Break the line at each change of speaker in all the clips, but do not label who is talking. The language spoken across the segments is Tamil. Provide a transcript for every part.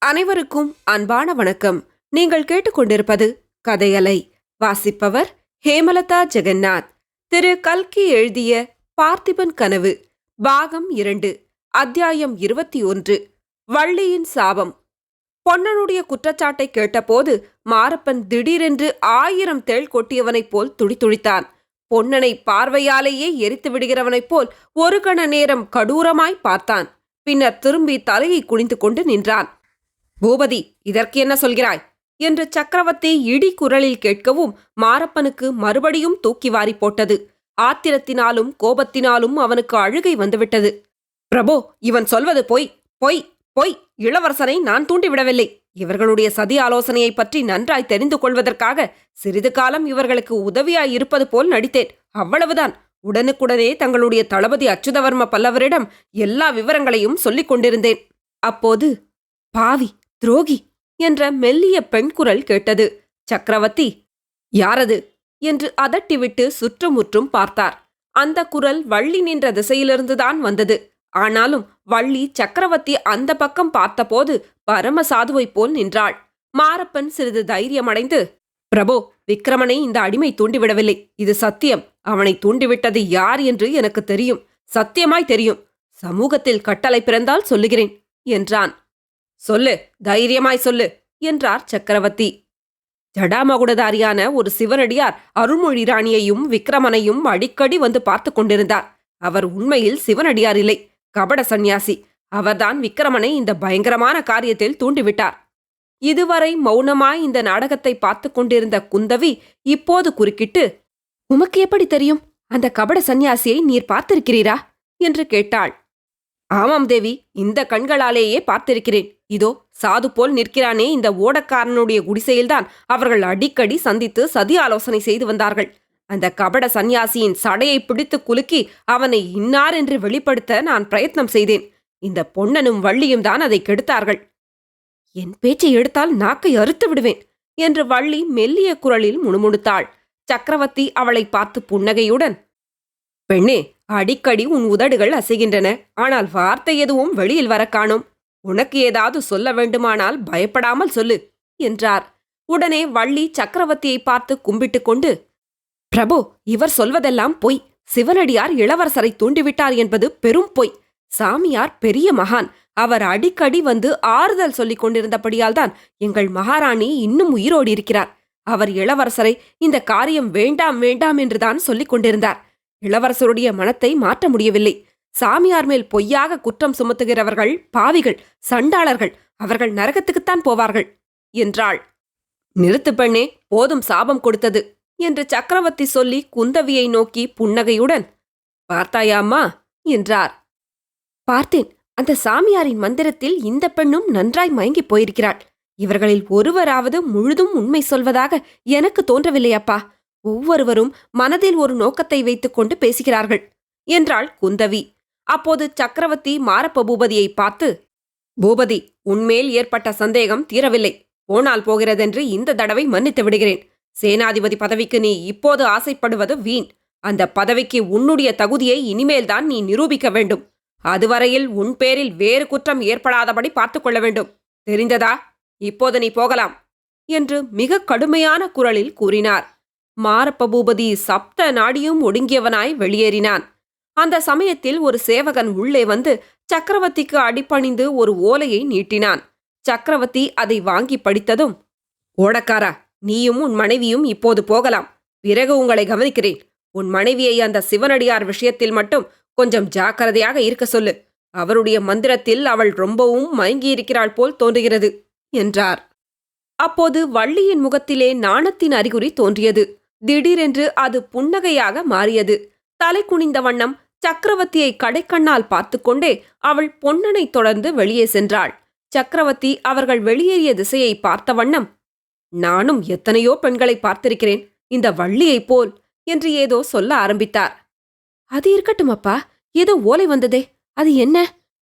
அனைவருக்கும் அன்பான வணக்கம். நீங்கள் கேட்டுக்கொண்டிருப்பது கதையலை. வாசிப்பவர் ஹேமலதா ஜெகநாத். திரு கல்கி எழுதிய பார்த்திபன் கனவு பாகம் 2, அத்தியாயம் 21. வள்ளியின் சாபம். பொன்னனுடைய குற்றச்சாட்டை கேட்டபோது மாரப்பன் திடீரென்று 1000 தேள் கொட்டியவனைப் போல் துடிதுடித்தான். பொன்னனை பார்வையாலேயே எரித்து விடுகிறவனைப் போல் ஒரு கண நேரம் கடூரமாய் பார்த்தான். பின்னர் திரும்பி தலையை குனிந்து கொண்டு நின்றான். பூபதி, இதற்கு என்ன சொல்கிறாய் என்று சக்கரவர்த்தி இடி குரலில் கேட்கவும் மாரப்பனுக்கு மறுபடியும் தூக்கி வாரி போட்டது. ஆத்திரத்தினாலும் கோபத்தினாலும் அவனுக்கு அழுகை வந்துவிட்டது. பிரபு, இவன் சொல்வது பொய் பொய் பொய். இளவரசனை நான் தூண்டிவிடவில்லை. இவர்களுடைய சதி ஆலோசனையை பற்றி நன்றாய் தெரிந்து கொள்வதற்காக சிறிது காலம் இவர்களுக்கு உதவியாய் இருப்பது போல் நடித்தேன், அவ்வளவுதான். உடனுக்குடனே தங்களுடைய தளபதி அச்சுதவர்ம பல்லவரிடம் எல்லா விவரங்களையும் சொல்லிக் கொண்டிருந்தேன். அப்போது பாவி, துரோகி என்ற மெல்லிய பெண் குரல் கேட்டது. சக்கரவர்த்தி, யாரது என்று அதட்டிவிட்டு சுற்றுமுற்றும் பார்த்தார். அந்த குரல் வள்ளி நின்ற திசையிலிருந்துதான் வந்தது. ஆனாலும் வள்ளி சக்கரவர்த்தி அந்த பக்கம் பார்த்தபோது பரமசாதுவைப் போல் நின்றாள். மாரப்பன் சிறிது தைரியமடைந்து, பிரபு, விக்கிரமனை இந்த அடிமை தூண்டிவிடவில்லை, இது சத்தியம். அவனை தூண்டிவிட்டது யார் என்று எனக்கு தெரியும், சத்தியமாய் தெரியும். சமூகத்தில் கட்டளை பிறந்தால் சொல்லுகிறேன் என்றான். சொல்லு, தைரியமாய் சொல்லு என்றார் சக்கரவர்த்தி. ஜடாமகுடதாரியான ஒரு சிவனடியார் அருள்மொழி ராணியையும் விக்கிரமனையும் அடிக்கடி வந்து பார்த்து கொண்டிருந்தார். அவர் உண்மையில் சிவனடியார் இல்லை, கபட சந்நியாசி. அவர்தான் விக்கிரமனை இந்த பயங்கரமான காரியத்தில் தூண்டிவிட்டார். இதுவரை மௌனமாய் இந்த நாடகத்தை பார்த்து கொண்டிருந்த குந்தவி இப்போது குறுக்கிட்டு, உமக்கு எப்படி தெரியும்? அந்த கபட சந்நியாசியை நீர் பார்த்திருக்கிறீரா என்று கேட்டாள். ஆமாம் தேவி, இந்த கண்களாலேயே பார்த்திருக்கிறேன். இதோ சாது போல் நிற்கிறானே இந்த ஓடக்காரனுடைய குடிசையில்தான் அவர்கள் அடிக்கடி சந்தித்து சதி ஆலோசனை செய்து வந்தார்கள். அந்த கபட சந்நியாசியின் சடையை பிடித்து குலுக்கி அவனை இன்னார் என்று வெளிப்படுத்த நான் பிரயத்னம் செய்தேன். இந்த பொன்னனும் வள்ளியும் தான் அதை கெடுத்தார்கள். என் பேச்சை எடுத்தால் நாக்கை அறுத்து விடுவேன் என்று வள்ளி மெல்லிய குரலில் முணுமுணுத்தாள். சக்கரவர்த்தி அவளை பார்த்து புன்னகையுடன், பெண்ணே, அடிக்கடி உன் உதடுகள் அசைகின்றன, ஆனால் வார்த்தை எதுவும் வெளியில் வர காணோம். உனக்கு ஏதாவது சொல்ல வேண்டுமானால் பயப்படாமல் சொல்லு என்றார். உடனே வள்ளி சக்கரவர்த்தியை பார்த்து கும்பிட்டு கொண்டு, பிரபு, இவர் சொல்வதெல்லாம் பொய். சிவனடியார் இளவரசரை தூண்டிவிட்டார் என்பது பெரும் பொய். சாமியார் பெரிய மகான். அவர் அடிக்கடி வந்து ஆறுதல் சொல்லிக் கொண்டிருந்தபடியால் தான் எங்கள் மகாராணி இன்னும் உயிரோடு இருக்கிறார். அவர் இளவரசரை இந்த காரியம் வேண்டாம் வேண்டாம் என்றுதான் சொல்லிக் கொண்டிருந்தார். இளவரசருடைய மனத்தை மாற்ற முடியவில்லை. சாமியார் மேல் பொய்யாக குற்றம் சுமத்துகிறவர்கள் பாவிகள், சண்டாளர்கள். அவர்கள் நரகத்துக்குத்தான் போவார்கள் என்றாள். நிறுத்து பெண்ணே, போதும் சாபம் கொடுத்தது என்று சக்கரவர்த்தி சொல்லி குந்தவியை நோக்கி புன்னகையுடன், பார்த்தாயாம்மா என்றார். பார்த்தேன். அந்த சாமியாரின் மந்திரத்தில் இந்த பெண்ணும் நன்றாய் மயங்கி போயிருக்கிறாள். இவர்களில் ஒருவராவது முழுதும் உண்மை சொல்வதாக எனக்கு தோன்றவில்லையப்பா. ஒவ்வொருவரும் மனதில் ஒரு நோக்கத்தை வைத்துக் கொண்டு பேசுகிறார்கள் என்றாள் குந்தவி. அப்போது சக்கரவர்த்தி மாரப்ப பூபதியை பார்த்து, பூபதி, உன்மேல் ஏற்பட்ட சந்தேகம் தீரவில்லை. போனால் போகிறதென்று இந்த தடவை மன்னித்து விடுகிறேன். சேனாதிபதி பதவிக்கு நீ இப்போது ஆசைப்படுவது வீண். அந்த பதவிக்கு உன்னுடைய தகுதியை இனிமேல்தான் நீ நிரூபிக்க வேண்டும். அதுவரையில் உன் பேரில் வேறு குற்றம் ஏற்படாதபடி பார்த்து கொள்ள வேண்டும். தெரிந்ததா? இப்போது நீ போகலாம் என்று மிக கடுமையான குரலில் கூறினார். மாரப்ப பூபதி சப்த நாடியும் ஒடுங்கியவனாய் வெளியேறினான். அந்த சமயத்தில் ஒரு சேவகன் உள்ளே வந்து சக்கரவர்த்திக்கு அடிபணிந்து ஒரு ஓலையை நீட்டினான். சக்கரவர்த்தி அதை வாங்கி படித்ததும், ஓடக்காரா, நீயும் உன் மனைவியும் இப்போது போகலாம். பிறகு உங்களை கவனிக்கிறேன். உன் மனைவியை அந்த சிவனடியார் விஷயத்தில் மட்டும் கொஞ்சம் ஜாக்கிரதையாக இருக்க சொல்லு. அவருடைய மந்திரத்தில் அவள் ரொம்பவும் மயங்கியிருக்கிறாள் போல் தோன்றுகிறது என்றார். அப்போது வள்ளியின் முகத்திலே நாணத்தின் அறிகுறி தோன்றியது. திடீரென்று அது புன்னகையாக மாறியது. தலை குனிந்த வண்ணம் சக்கரவர்த்தியை கடைக்கண்ணால் பார்த்து கொண்டே அவள் பொன்னனை தொடர்ந்து வெளியே சென்றாள். சக்கரவர்த்தி அவர்கள் வெளியேறிய திசையை பார்த்த வண்ணம், நானும் எத்தனையோ பெண்களை பார்த்திருக்கிறேன், இந்த வள்ளியைப் போல் என்று ஏதோ சொல்ல ஆரம்பித்தார். அது இருக்கட்டும் அப்பா, ஏதோ ஓலை வந்ததே, அது என்ன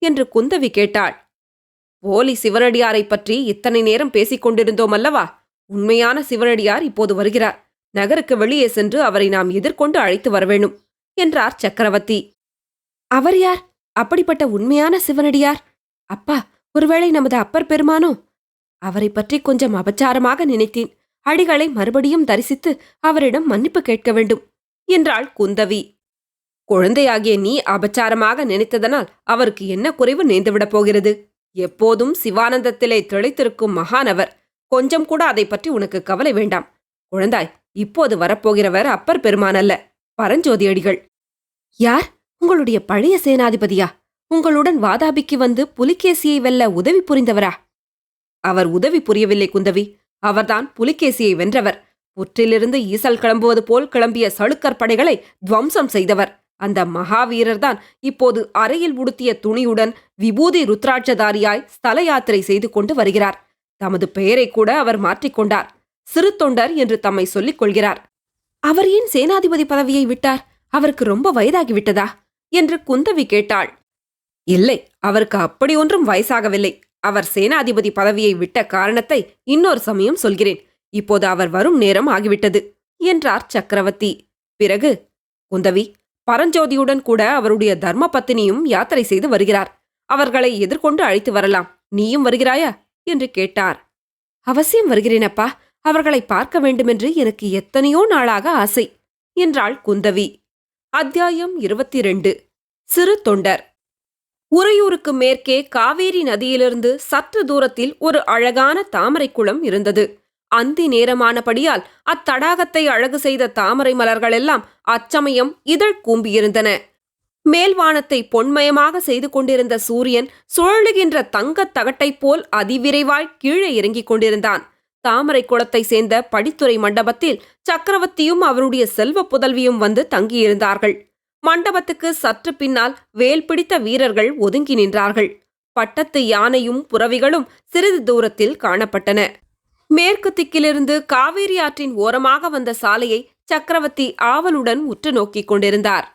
என்று குந்தவி கேட்டாள். போலி சிவனடியாரை பற்றி இத்தனை நேரம் பேசிக் கொண்டிருந்தோம் அல்லவா? உண்மையான சிவனடியார் இப்போது வருகிறார். நகருக்கு வெளியே சென்று அவரை நாம் எதிர்கொண்டு அழைத்து வரவேணும் என்றார் சக்கரவர்த்தி. அவர் யார்? அப்படிப்பட்ட உண்மையான சிவனடியார்? அப்பா, ஒருவேளை நமது அப்பர் பெருமானோ அவரை பற்றி கொஞ்சம் அபச்சாரமாக நினைத்தேன். அடிகளை மறுபடியும் தரிசித்து அவரிடம் மன்னிப்பு கேட்க வேண்டும் என்றாள் குந்தவி. குழந்தையாகிய நீ அபச்சாரமாக நினைத்ததனால் அவருக்கு என்ன குறைவு நேர்ந்துவிடப் போகிறது? எப்போதும் சிவானந்தத்திலே திளைத்திருக்கும் மகானவர். கொஞ்சம் கூட அதை பற்றி உனக்கு கவலை வேண்டாம். குழந்தாய், இப்போது வரப்போகிறவர் அப்பர் பெருமான் அல்ல, பரஞ்சோதியடிகள். யார்? உங்களுடைய பழைய சேனாதிபதியா? உங்களுடன் வாதாபிக்கு வந்து புலிகேசியை வெல்ல உதவி புரிந்தவரா? அவர் உதவி புரியவில்லை குந்தவி. அவர்தான் புலிகேசியை வென்றவர். புற்றிலிருந்து ஈசல் கிளம்புவது போல் கிளம்பிய சளுக்கர் படைகளை துவம்சம் செய்தவர். அந்த மகாவீரர்தான் இப்போது அறையில் உடுத்திய துணியுடன் விபூதி ருத்ராட்சதாரியாய் ஸ்தல யாத்திரை செய்து கொண்டு வருகிறார். தமது பெயரை கூட அவர் மாற்றிக்கொண்டார். சிறு தொண்டர் என்று தம்மை சொல்லிக் கொள்கிறார். அவர் ஏன் சேனாதிபதி பதவியை விட்டார்? அவருக்கு ரொம்ப வயதாகிவிட்டதா என்று குந்தவி கேட்டாள். இல்லை, அவருக்கு அப்படி ஒன்றும் வயசாகவில்லை. அவர் சேனாதிபதி பதவியை விட்ட காரணத்தை இன்னொரு சமயம் சொல்கிறேன். இப்போது அவர் வரும் நேரம் ஆகிவிட்டது என்றார் சக்கரவர்த்தி. பிறகு, குந்தவி, பரஞ்சோதியுடன் கூட அவருடைய தர்ம பத்தினியும் யாத்திரை செய்து வருகிறார். அவர்களை எதிர்கொண்டு அழைத்து வரலாம். நீயும் வருகிறாயா என்று கேட்டார். அவசியம் வருகிறேனப்பா. அவர்களை பார்க்க வேண்டுமென்று எனக்கு எத்தனையோ நாளாக ஆசை என்றாள் குந்தவி. அத்தியாயம் 22. சிறு தொண்டர். உறையூருக்கு மேற்கே காவேரி நதியிலிருந்து சற்று தூரத்தில் ஒரு அழகான தாமரை குளம் இருந்தது. அந்தி நேரமானபடியால் அத்தடாகத்தை அழகு செய்த தாமரை மலர்களெல்லாம் அச்சமயம் இதழ் கூம்பியிருந்தன. மேல்வானத்தை பொன்மயமாக செய்து கொண்டிருந்த சூரியன் சுழலுகின்ற தங்கத் தகட்டைப் போல் அதிவிரைவாய் கீழே இறங்கிக் கொண்டிருந்தான். தாமரை குளத்தை சேர்ந்த படித்துறை மண்டபத்தில் சக்கரவர்த்தியும் அவருடைய செல்வ புதல்வியும் வந்து தங்கியிருந்தார்கள். மண்டபத்துக்கு சற்று பின்னால் வேல் பிடித்த வீரர்கள் ஒதுங்கி நின்றார்கள். பட்டத்து யானையும் புறவிகளும் சிறிது தூரத்தில் காணப்பட்டன. மேற்கு திக்கிலிருந்து காவேரி ஆற்றின் ஓரமாக வந்த சாலையை சக்கரவர்த்தி ஆவலுடன் உற்று நோக்கிக் கொண்டிருந்தார்.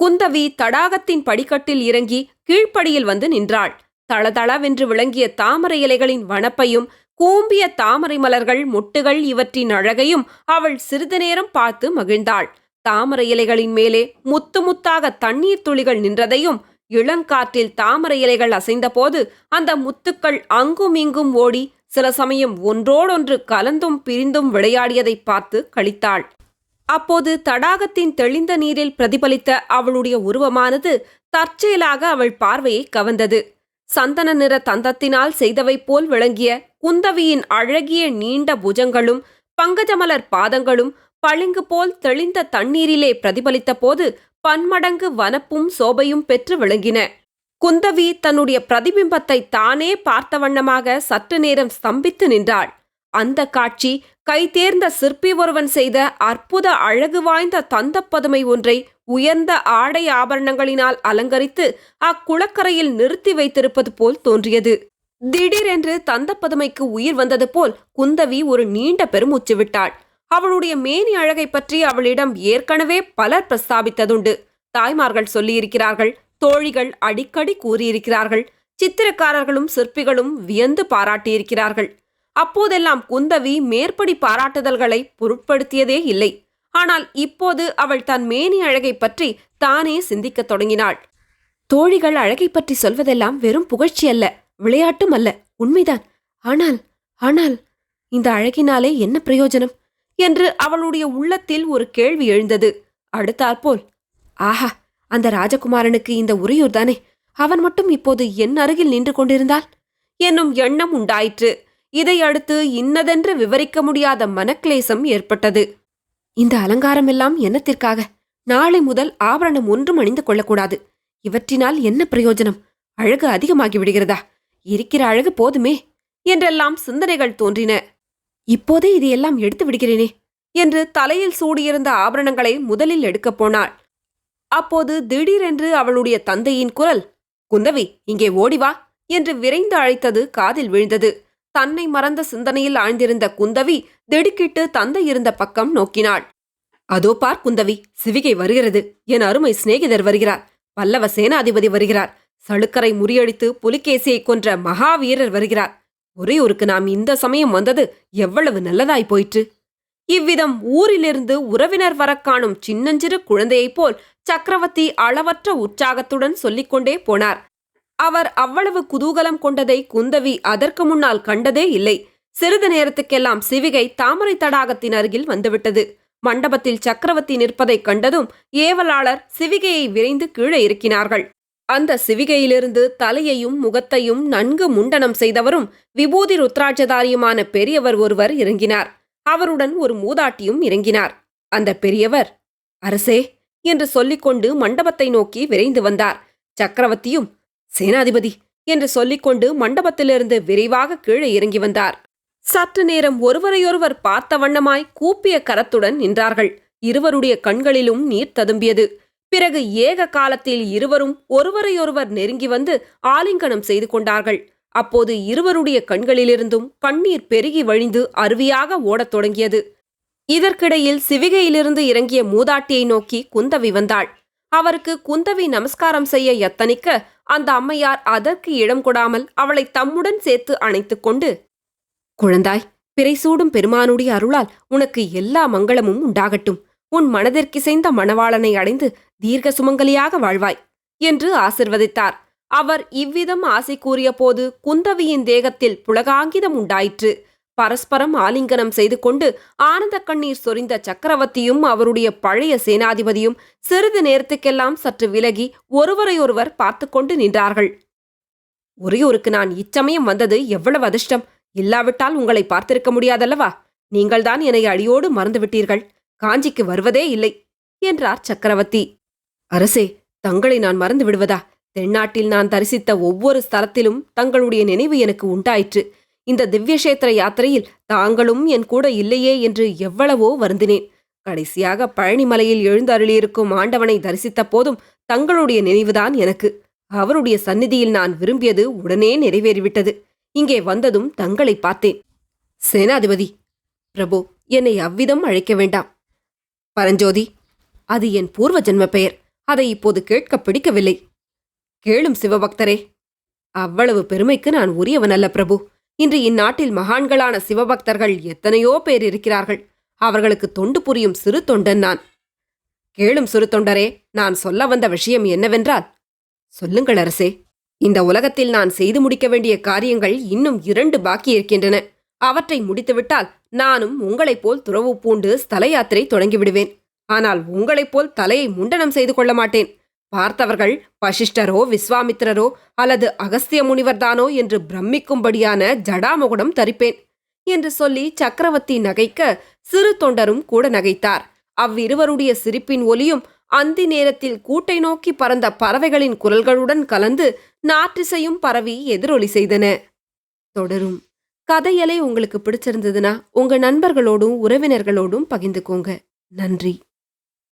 குந்தவி தடாகத்தின் படிக்கட்டில் இறங்கி கீழ்ப்படியில் வந்து நின்றாள். தளதளவென்று விளங்கிய தாமரை இலைகளின் வனப்பையும் கூம்பிய தாமரை மலர்கள் மொட்டுகள் இவற்றின் அழகையும் அவள் சிறிது நேரம் பார்த்து மகிழ்ந்தாள். தாமரை இலைகளின் மேலே முத்து முத்தாக தண்ணீர் துளிகள் நின்றதையும், இளங்காற்றில் தாமரை இலைகள் அசைந்தபோது அந்த முத்துக்கள் அங்கும் இங்கும் ஓடி சில சமயம் ஒன்றோடொன்று கலந்தும் பிரிந்தும் விளையாடியதை பார்த்து களித்தாள். அப்போது தடாகத்தின் தெளிந்த நீரில் பிரதிபலித்த அவளுடைய உருவமானது தற்செயலாக அவள் பார்வையை கவர்ந்தது. சந்தன நிற தந்தத்தினால் செய்தவை போல் விளங்கிய குந்தவியின் அழகிய நீண்ட புஜங்களும் பங்கஜமலர் பாதங்களும் பளிங்கு போல் தெளிந்த தண்ணீரிலே பிரதிபலித்த போது பன்மடங்கு வனப்பும் சோபையும் பெற்று விளங்கின. குந்தவி தன்னுடைய பிரதிபிம்பத்தை தானே பார்த்த வண்ணமாக சற்று நேரம் ஸ்தம்பித்து நின்றாள். அந்த காட்சி கைதேர்ந்த சிற்பி ஒருவன் செய்த அற்புத அழகு வாய்ந்த தந்தப்பதுமை ஒன்றை உயர்ந்த ஆடை ஆபரணங்களினால் அலங்கரித்து அக்குளக்கரையில் நிறுத்தி வைத்திருப்பது போல் தோன்றியது. திடீரென்று தந்தப்பதுமைக்கு உயிர் வந்தது போல் குந்தவி ஒரு நீண்ட பெருமூச்சு விட்டாள். அவளுடைய மேனி அழகை பற்றி அவளிடம் ஏற்கனவே பலர் பிரஸ்தாபித்ததுண்டு. தாய்மார்கள் சொல்லியிருக்கிறார்கள், தோழிகள் அடிக்கடி கூறியிருக்கிறார்கள், சித்திரக்காரர்களும் சிற்பிகளும் வியந்து பாராட்டியிருக்கிறார்கள். அப்போதெல்லாம் குந்தவி மேற்படி பாராட்டுதல்களை பொருட்படுத்தியதே இல்லை. ஆனால் இப்போது அவள் தன் மேனி அழகை பற்றி தானே சிந்திக்கத் தொடங்கினாள். தோழிகள் அழகை பற்றி சொல்வதெல்லாம் வெறும் புகழ்ச்சி அல்ல, விளையாட்டும் அல்ல, உண்மைதான். ஆனால் இந்த அழகினாலே என்ன பிரயோஜனம் என்று அவளுடைய உள்ளத்தில் ஒரு கேள்வி எழுந்தது. அடுத்தாற்போல், ஆஹா, அந்த ராஜகுமாரனுக்கு இந்த உறையூர்தானே, அவன் மட்டும் இப்போது என் அருகில் நின்று கொண்டிருந்தாள் என்னும் எண்ணம் உண்டாயிற்று. இதை அடுத்து இன்னதென்று விவரிக்க முடியாத மனக்லேசம் ஏற்பட்டது. இந்த அலங்காரம் எல்லாம் என்னத்திற்காக? நாளை முதல் ஆபரணம் ஒன்றும் அணிந்து கொள்ளக்கூடாது. இவற்றினால் என்ன பிரயோஜனம்? அழகு அதிகமாகி விடுகிறதா? இருக்கிற அழகு போதுமே என்றெல்லாம் சிந்தனைகள் தோன்றின. இப்போதே இதையெல்லாம் எடுத்து விடுகிறேனே என்று தலையில் சூடியிருந்த ஆபரணங்களை முதலில் எடுக்கப் போனாள். அப்போது திடீரென்று அவளுடைய தந்தையின் குரல், குந்தவி, இங்கே ஓடிவா என்று விரைந்து அழைத்தது காதில் விழுந்தது. தன்னை மறந்த சிந்தனையில் ஆழ்ந்திருந்த குந்தவி திடுக்கிட்டு தந்தை இருந்த பக்கம் நோக்கினாள். அதோ பார் குந்தவி, சிவிகை வருகிறது. என் அருமை சிநேகிதர் வருகிறார். பல்லவ சேனாதிபதி வருகிறார். சளுக்கரை முறியடித்து புலிகேசியை கொன்ற மகாவீரர் வருகிறார். உறையூருக்கு நாம் இந்த சமயம் வந்தது எவ்வளவு நல்லதாய் போயிற்று. இவ்விதம் ஊரிலிருந்து உறவினர் வர காணும் சின்னஞ்சிறு குழந்தையைப் போல் சக்கரவர்த்தி அளவற்ற உற்சாகத்துடன் சொல்லிக்கொண்டே போனார். அவர் அவ்வளவு குதூகலம் கொண்டதை குந்தவி அதற்கு முன்னால் கண்டதே இல்லை. சிறிது நேரத்துக்கெல்லாம் சிவிகை தாமரை தடாகத்தின் அருகில் வந்துவிட்டது. மண்டபத்தில் சக்கரவர்த்தி நிற்பதைக் கண்டதும் ஏவலாளர் சிவிகையை விரைந்து கீழே இறக்கினார்கள். அந்த சிவிகையிலிருந்து தலையையும் முகத்தையும் நன்கு முண்டனம் செய்தவரும் விபூதி ருத்ராட்சதாரியுமான பெரியவர் ஒருவர் இறங்கினார். அவருடன் ஒரு மூதாட்டியும் இறங்கினார். அந்த பெரியவர், அரசே என்று சொல்லிக்கொண்டு மண்டபத்தை நோக்கி விரைந்து வந்தார். சக்கரவர்த்தியும், சேனாதிபதி என்று சொல்லிக்கொண்டு மண்டபத்திலிருந்து விரைவாக கீழே இறங்கி வந்தார். சற்று நேரம் ஒருவரையொருவர் பார்த்த வண்ணமாய் கூப்பிய கரத்துடன் நின்றார்கள். இருவருடைய கண்களிலும் நீர் ததும்பியது. பிறகு ஏக காலத்தில் இருவரும் ஒருவரையொருவர் நெருங்கி வந்து ஆலிங்கனம் செய்து கொண்டார்கள். அப்போது இருவருடைய கண்களிலிருந்தும் கண்ணீர் பெருகி வழிந்து அருவியாக ஓடத் தொடங்கியது. இதற்கிடையில் சிவிகையிலிருந்து இறங்கிய மூதாட்டியை நோக்கி குந்தவி வந்தாள். அவருக்கு குந்தவி நமஸ்காரம் செய்ய எத்தனிக்க அந்த அம்மையார் அதற்கு இடம் கொடாமல் அவளை தம்முடன் சேர்த்து அணைத்துக் கொண்டு, குழந்தாய், பிறைசூடும் பெருமானுடைய அருளால் உனக்கு எல்லா மங்களமும் உண்டாகட்டும். உன் மனதிற்கிசைந்த மணவாளனை அடைந்து தீர்க்க சுமங்கலியாக வாழ்வாய் என்று ஆசிர்வதித்தார். அவர் இவ்விதம் ஆசை கூறிய போது குந்தவியின் தேகத்தில் புலகாங்கிதம் உண்டாயிற்று. பரஸ்பரம் ஆலிங்கனம் செய்து கொண்டு ஆனந்த கண்ணீர் சொரிந்த சக்கரவர்த்தியும் அவருடைய பழைய சேனாதிபதியும் சிறிது நேரத்துக்கெல்லாம் சற்று விலகி ஒருவரையொருவர் பார்த்து கொண்டு நின்றார்கள். ஒரேயோருக்கு நான் இச்சமயம் வந்தது எவ்வளவு அதிர்ஷ்டம்! இல்லாவிட்டால் உங்களை பார்த்திருக்க முடியாதல்லவா? நீங்கள்தான் என்னை அடியோடு மறந்துவிட்டீர்கள். காஞ்சிக்கு வருவதே இல்லை என்றார் சக்கரவர்த்தி. அரசே, தங்களை நான் மறந்து விடுவதா? தென்னாட்டில் நான் தரிசித்த ஒவ்வொரு ஸ்தலத்திலும் தங்களுடைய நினைவு எனக்கு உண்டாயிற்று. இந்த திவ்யக்ஷேத்திர யாத்திரையில் தாங்களும் என் கூட இல்லையே என்று எவ்வளவோ வருந்தினேன். கடைசியாக பழனிமலையில் எழுந்தருளியிருக்கும் ஆண்டவனை தரிசித்த போதும் தங்களுடைய நினைவுதான் எனக்கு. அவருடைய சந்நிதியில் நான் விரும்பியது உடனே நிறைவேறிவிட்டது. இங்கே வந்ததும் தங்களை பார்த்தேன். சேனாதிபதி, பிரபு, என்னை அவ்விதம் அழைக்க வேண்டாம். பரஞ்சோதி, அது என் பூர்வ ஜென்ம பெயர். அதை இப்போது கேட்க பிடிக்கவில்லை. கேளும் சிவபக்தரே, அவ்வளவு பெருமைக்கு நான் உரியவனல்ல பிரபு. இன்று இந்நாட்டில் மகான்களான சிவபக்தர்கள் எத்தனையோ பேர் இருக்கிறார்கள். அவர்களுக்கு தொண்டு புரியும் சிறு தொண்டன் நான். கேளும் சிறு தொண்டரே, நான் சொல்ல வந்த விஷயம் என்னவென்றால், சொல்லுங்கள் அரசே. இந்த உலகத்தில் நான் செய்து முடிக்க வேண்டிய காரியங்கள் இன்னும் 2 பாக்கி இருக்கின்றன. அவற்றை முடித்துவிட்டால் நானும் உங்களைப் போல் துறவு பூண்டு ஸ்தல யாத்திரை தொடங்கிவிடுவேன். ஆனால் உங்களைப் போல் தலையை முண்டனம் செய்து கொள்ள மாட்டேன். பார்த்தவர்கள் வசிஷ்டரோ விஸ்வாமித்திரரோ அல்லது அகஸ்திய முனிவர்தானோ என்று பிரமிக்கும்படியான ஜடாமுகுடம் தரிப்பேன் என்று சொல்லி சக்கரவர்த்தி நகைக்க சிறு தொண்டரும் கூட நகைத்தார். அவ்விருவருடைய சிரிப்பின் ஒலியும் அந்தி நேரத்தில் கூட்டை நோக்கி பறந்த பறவைகளின் குரல்களுடன் கலந்து நாற்றிசையும் பரவி எதிரொலி செய்தன. தொடரும். கதையலை உங்களுக்கு பிடிச்சிருந்ததுன்னா உங்க நண்பர்களோடும் உறவினர்களோடும் பகிர்ந்துக்கோங்க. நன்றி.